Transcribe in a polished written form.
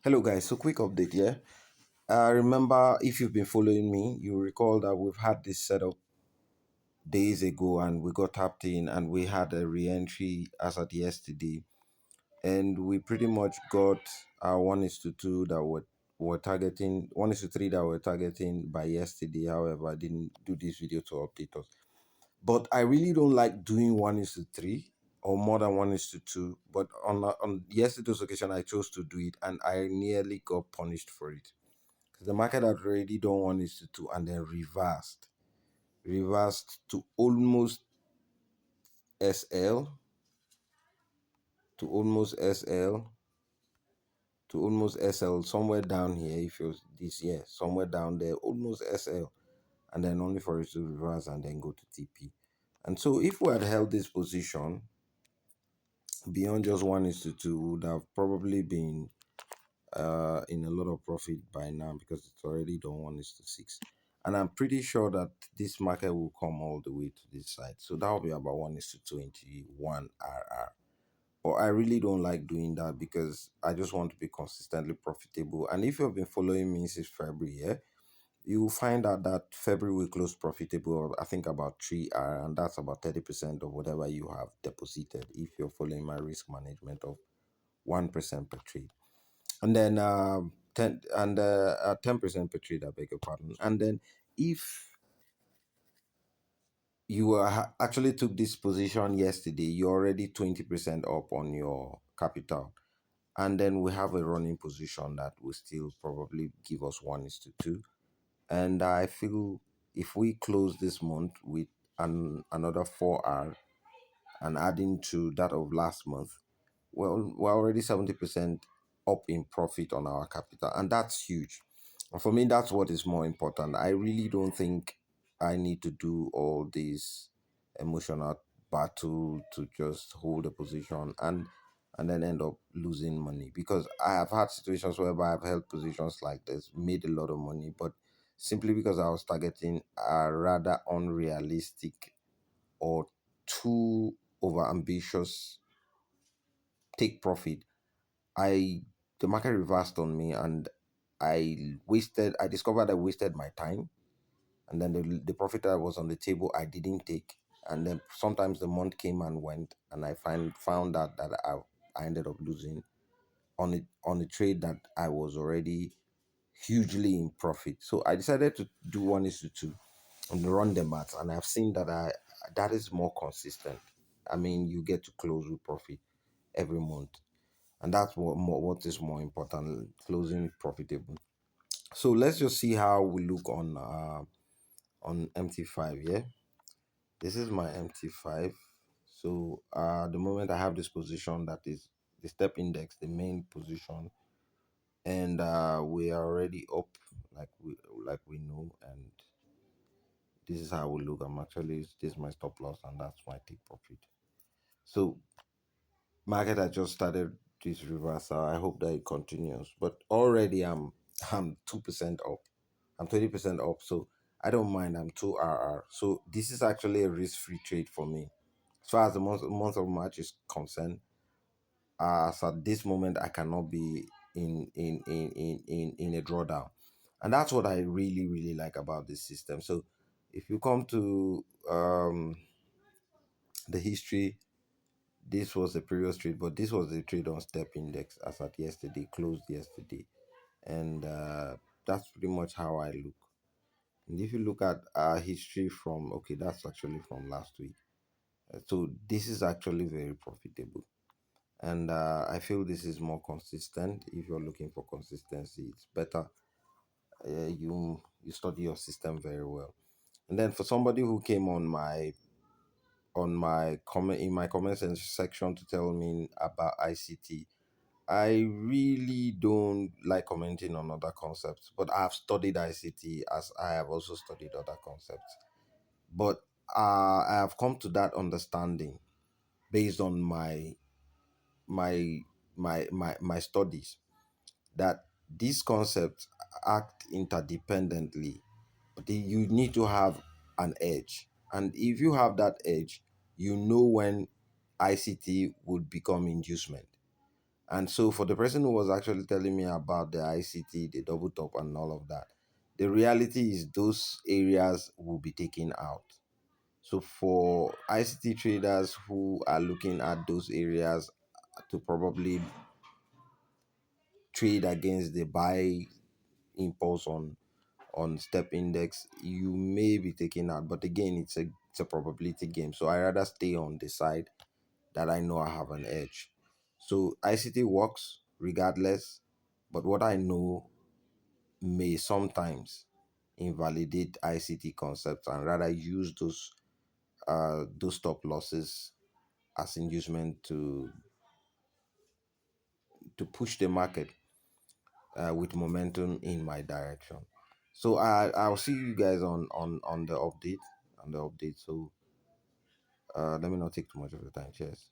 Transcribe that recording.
Hello guys, so quick update, yeah. Remember, if you've been following me, you recall that we've had this setup days ago and we got tapped in and we had a re-entry as at yesterday, and we pretty much got our 1 is to 2 that were targeting 1 is to 3 that we're targeting by yesterday. However, I didn't do this video to update us. But I really don't like doing 1 is to 3 or more than 1 is to 2. But on yesterday's occasion, I chose to do it and I nearly got punished for it. The market had already done 1 is to 2 and then reversed to almost SL, to almost SL, to almost SL, somewhere down here. If it was this year, somewhere down there, almost SL, and then only for it to reverse and then go to TP. And so, if we had held this position beyond just 1 is to 2, we would have probably been in a lot of profit by now because it's already done 1 is to 6. And I'm pretty sure that this market will come all the way to this side. So that will be about 1 is to 21 RR. But I really don't like doing that because I just want to be consistently profitable. And if you've been following me since February, yeah, you will find out that February will close profitable, I think about 3R, and that's about 30% of whatever you have deposited if you're following my risk management of 1% per trade. And then 10% per trade, I beg your pardon. And then if you actually took this position yesterday, you're already 20% up on your capital. And then we have a running position that will still probably give us 1 is to 2. And I feel if we close this month with another 4R and adding to that of last month, well, we're already 70% up in profit on our capital, and that's huge. And for me, that's what is more important. I really don't think I need to do all this emotional battle to just hold a position and then end up losing money, because I have had situations whereby I've held positions like this, made a lot of money, but simply because I was targeting a rather unrealistic or too over ambitious take profit, I the market reversed on me and I discovered I wasted my time, and then the profit that was on the table I didn't take, and then sometimes the month came and went and I found out that I ended up losing on a trade that I was already hugely in profit. So I decided to do 1 is to 2 and run the maths, and I've seen that I that is more consistent. I mean, you get to close with profit every month, and that's what is more important, closing profitable. So let's just see how we look on MT5. Yeah, this is my MT5. So the moment I have this position, that is the step index, the main position, and we are already up, like we know, and this is how we look. I'm actually, this is my stop loss and that's my take profit. So market has just started this reversal. I hope that it continues. But already I'm 2% up. I'm 20% up. So I don't mind. I'm 2RR. So this is actually a risk-free trade for me. As far as the month of March is concerned, as at this moment, I cannot be in a drawdown. And that's what I really, really like about this system. So if you come to the history, this was the previous trade, but this was the trade on step index as at yesterday, closed yesterday. And that's pretty much how I look. And if you look at our history from, okay, that's actually from last week. So this is actually very profitable. And I feel this is more consistent. If you're looking for consistency, it's better. You study your system very well. And then for somebody who came on my comment in my comment section to tell me about ICT, I really don't like commenting on other concepts, but I have studied ICT as I have also studied other concepts. But I have come to that understanding based on my my studies, that these concepts act interdependently. But you need to have an edge, and if you have that edge, you know when ICT would become inducement. And so for the person who was actually telling me about the ICT, the double top and all of that, the reality is those areas will be taken out. So for ICT traders who are looking at those areas to probably trade against the buy impulse on step index, you may be taken out. But again, it's a probability game. So I rather stay on the side that I know I have an edge. So ICT works regardless, but what I know may sometimes invalidate ICT concepts and rather use those stop losses as inducement to push the market with momentum in my direction. So I'll see you guys on the update. So let me not take too much of your time. Cheers.